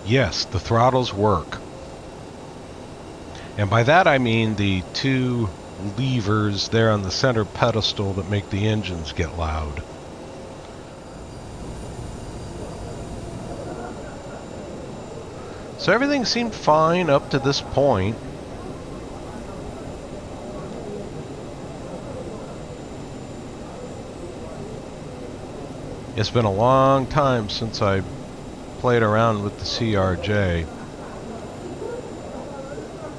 Yes, the throttles work. And by that I mean the two levers there on the center pedestal that make the engines get loud. So everything seemed fine up to this point. It's been a long time since I played around with the CRJ.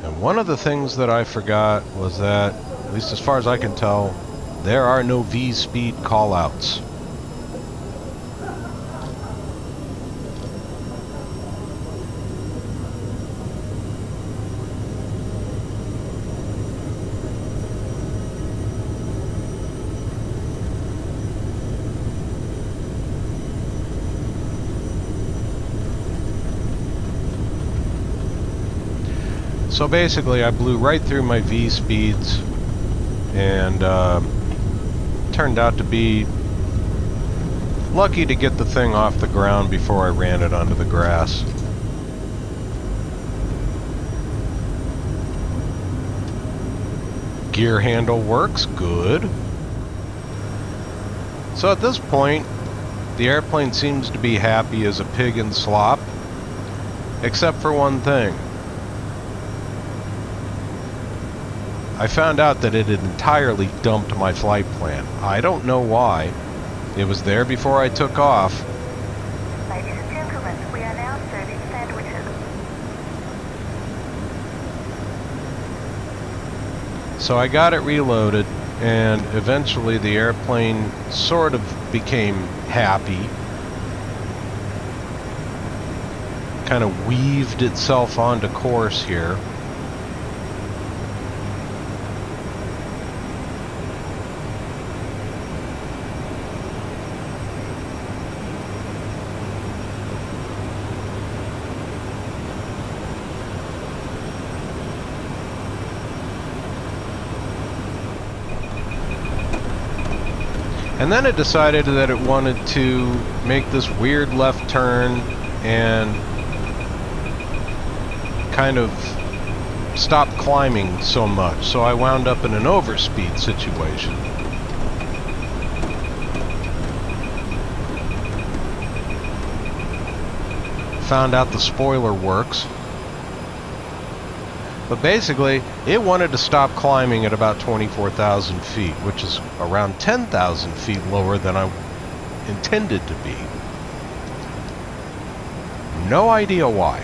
And one of the things that I forgot was that, at least as far as I can tell, there are no V-speed callouts. So basically I blew right through my V-speeds and turned out to be lucky to get the thing off the ground before I ran it onto the grass. Gear handle works good. So at this point, the airplane seems to be happy as a pig in slop, except for one thing. I found out that it had entirely dumped my flight plan. I don't know why. It was there before I took off. Ladies and gentlemen, we are now serving sandwiches. So I got it reloaded, and eventually the airplane sort of became happy. Kind of weaved itself onto course here. And then it decided that it wanted to make this weird left turn and kind of stop climbing so much. So I wound up in an overspeed situation. Found out the spoiler works. But basically, it wanted to stop climbing at about 24,000 feet, which is around 10,000 feet lower than I intended to be. No idea why.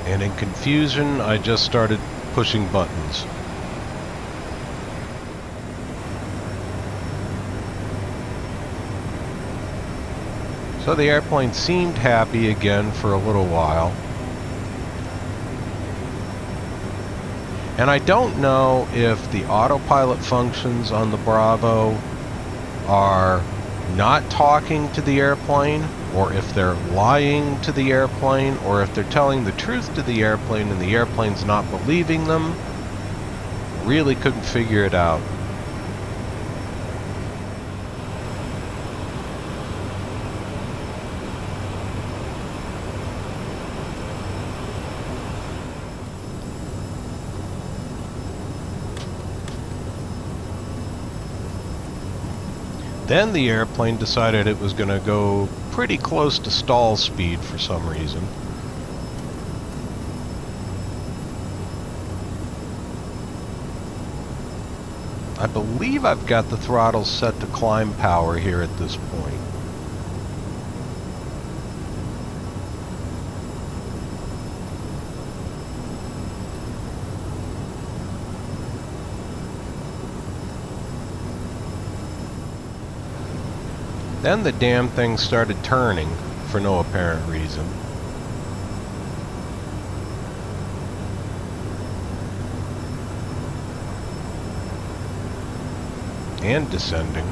And in confusion, I just started pushing buttons. So the airplane seemed happy again for a little while. And I don't know if the autopilot functions on the Bravo are not talking to the airplane, or if they're lying to the airplane, or if they're telling the truth to the airplane and the airplane's not believing them. Really couldn't figure it out. Then the airplane decided it was going to go pretty close to stall speed for some reason. I believe I've got the throttle set to climb power here at this point. Then the damn thing started turning for no apparent reason. And descending.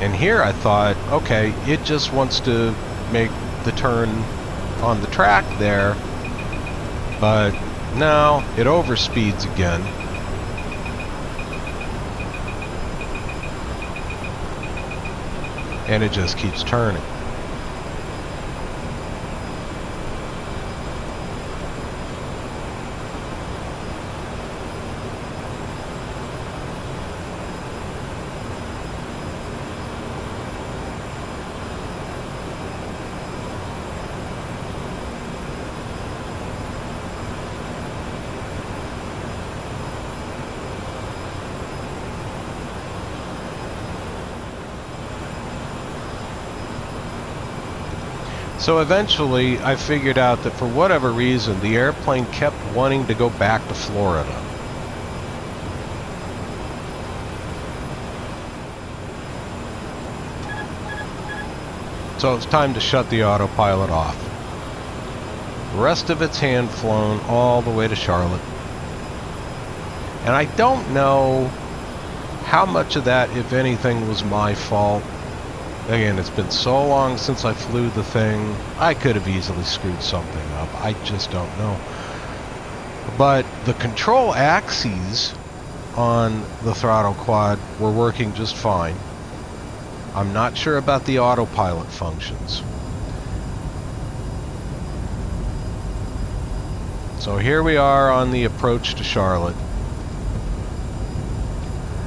And here I thought, okay, it just wants to make the turn on the track there, but no, it overspeeds again. And it just keeps turning. So eventually I figured out that for whatever reason the airplane kept wanting to go back to Florida. So it's time to shut the autopilot off. The rest of it's hand flown all the way to Charlotte. And I don't know how much of that, if anything, was my fault. Again, it's been so long since I flew the thing, I could have easily screwed something up. I just don't know. But the control axes on the throttle quad were working just fine. I'm not sure about the autopilot functions. So here we are on the approach to Charlotte.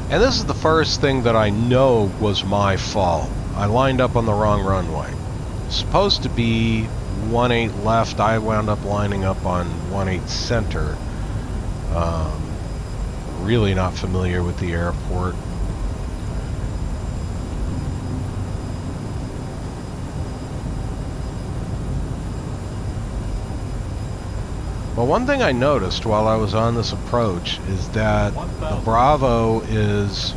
And this is the first thing that I know was my fault. I lined up on the wrong runway. Supposed to be 18 left, I wound up lining up on 18 center. Really not familiar with the airport. Well, one thing I noticed while I was on this approach is that the Bravo is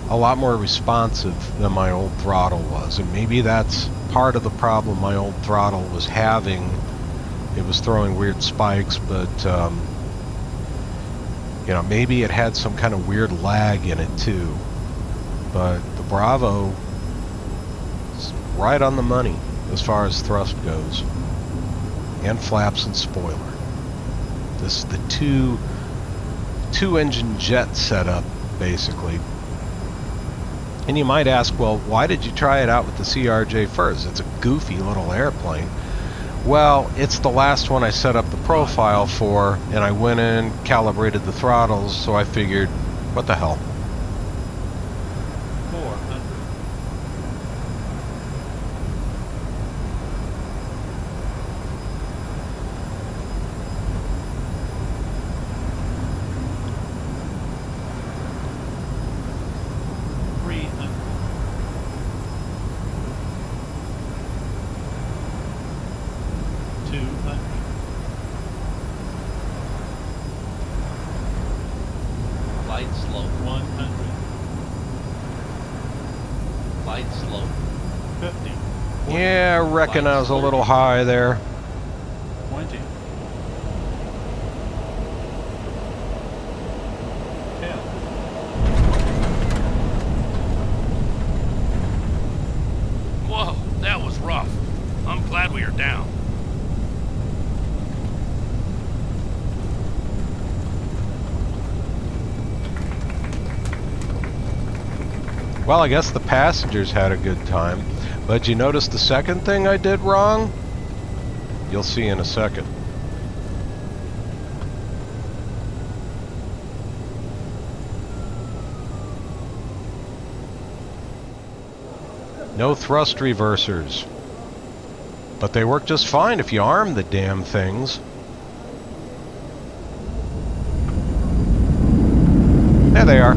a lot more responsive than my old throttle was, and maybe that's part of the problem my old throttle was having. It was throwing weird spikes, but you know, maybe it had some kind of weird lag in it too. But the Bravo is right on the money as far as thrust goes, and flaps and spoiler. This is the two engine jet setup basically. And you might ask, well, why did you try it out with the CRJ first? It's a goofy little airplane. Well, it's the last one I set up the profile for, and I went in, calibrated the throttles, so I figured, what the hell? 400. Light slope 100. Light slope 50. Yeah, I reckon I was a little high there. 20. 10. Whoa, that was rough. I'm glad we are down. Well, I guess the passengers had a good time. But you notice the second thing I did wrong? You'll see in a second. No thrust reversers. But they work just fine if you arm the damn things. There they are.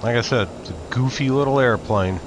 Like I said, it's a goofy little airplane.